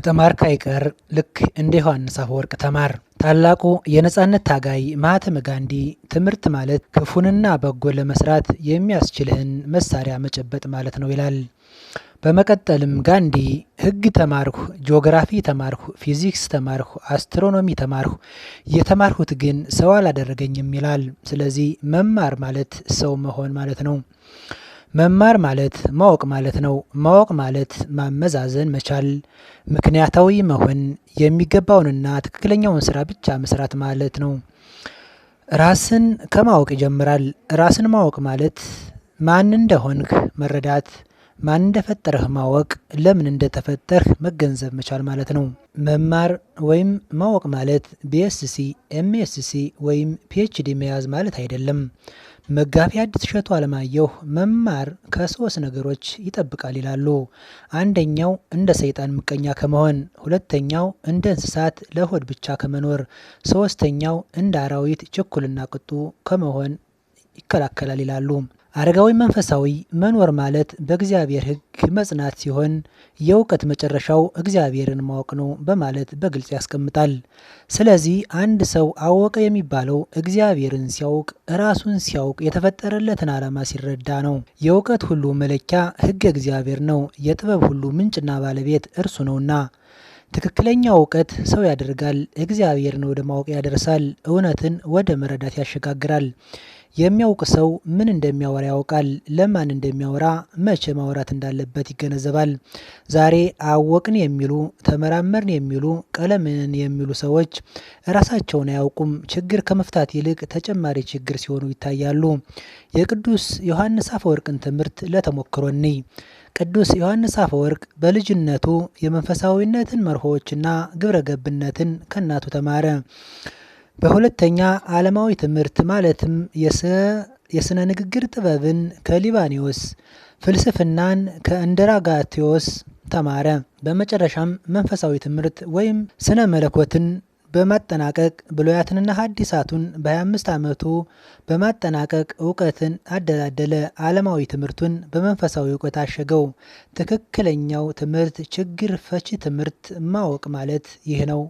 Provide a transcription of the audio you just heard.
ከተማርክ አይቀር ልክ እንደ ዮሐንስ አፈወርቅ ተማር። ታላቁ የነጻነት ታጋይ ማህተመ ጋንዲ ትምህርት ማለት ክፉንና በጎን ለመስራት የሚያስችልህን መሳሪያ መጨበጥ ማለት ነው ይላል። በመቀጠልም ጋንዲ ሕግ ተማርሁ፣ ጂኦግራፊ ተማርሁ፣ ፊዚክስ ተማርሁ፣ አስትሮኖሚ ተማርሁ፣ የተማርሁት ግን ሰው አላደረገኝም ይላል። ስለዚህ መማር ማለት ሰው መሆን ማለት ነው። መማር ማለት ማወቅ ማለት ነው። ማወቅ ማለት ማመዛዘን መቻል፣ ምክንያታዊ መሆን፣ የሚገባውንና ትክክለኛውን ስራ ብቻ መስራት ማለት ነው። ራስን ከማወቅ ይጀምራል። ራስን ማወቅ ማለት ማን እንደሆንክ መረዳት፣ ማን እንደፈጠረህ ማወቅ፣ ለምን እንደተፈጠርህ መገንዘብ መቻል ማለት ነው። መማር ወይም ማወቅ ማለት ቢኤስሲ፣ ኤምኤስሲ ወይም ፒኤችዲ መያዝ ማለት አይደለም። መጋቢ ሐዲስ እሸቱ አለማየሁ መማር ከሶስት ነገሮች ይጠብቃል ይላሉ። አንደኛው እንደ ሰይጣን ምቀኛ ከመሆን፣ ሁለተኛው እንደ እንስሳት ለሆድ ብቻ ከመኖር፣ ሶስተኛው እንደ አራዊት ችኩልና ቁጡ ከመሆን ይከላከላል ይላሉ። አረጋዊ መንፈሳዊ መኖር ማለት በእግዚአብሔር ሕግ መጽናት ሲሆን የእውቀት መጨረሻው እግዚአብሔርን ማወቅ ነው በማለት በግልጽ ያስቀምጣል። ስለዚህ አንድ ሰው አወቀ የሚባለው እግዚአብሔርን ሲያውቅ፣ ራሱን ሲያውቅ፣ የተፈጠረለትን ዓላማ ሲረዳ ነው። የእውቀት ሁሉ መለኪያ ሕገ እግዚአብሔር ነው። የጥበብ ሁሉ ምንጭና ባለቤት እርሱ ነውና። ትክክለኛ እውቀት ሰው ያደርጋል፣ እግዚአብሔርን ወደ ማወቅ ያደርሳል፣ እውነትን ወደ መረዳት ያሸጋግራል። የሚያውቅ ሰው ምን እንደሚያወራ ያውቃል፣ ለማን እንደሚያወራ፣ መቼ ማውራት እንዳለበት ይገነዘባል። ዛሬ አወቅን የሚሉ ተመራመርን የሚሉ ቀለምን የሚሉ ሰዎች ራሳቸውን አያውቁም። ችግር ከመፍታት ይልቅ ተጨማሪ ችግር ሲሆኑ ይታያሉ። የቅዱስ ዮሐንስ አፈወርቅን ትምህርት ለተሞክሮ እንይ። ቅዱስ ዮሐንስ አፈወርቅ በልጅነቱ የመንፈሳዊነትን መርሆዎችና ግብረ ገብነትን ከእናቱ ተማረ። በሁለተኛ ዓለማዊ ትምህርት ማለትም የስነ ንግግር ጥበብን ከሊባኒዎስ፣ ፍልስፍናን ከእንደራጋቴዎስ ተማረ። በመጨረሻም መንፈሳዊ ትምህርት ወይም ስነ መለኮትን በማጠናቀቅ ብሉያትንና ሐዲሳቱን በ25 ዓመቱ በማጠናቀቅ እውቀትን አደላደለ። ዓለማዊ ትምህርቱን በመንፈሳዊ እውቀት አሸገው። ትክክለኛው ትምህርት ችግር ፈቺ ትምህርት ማወቅ ማለት ይህ ነው።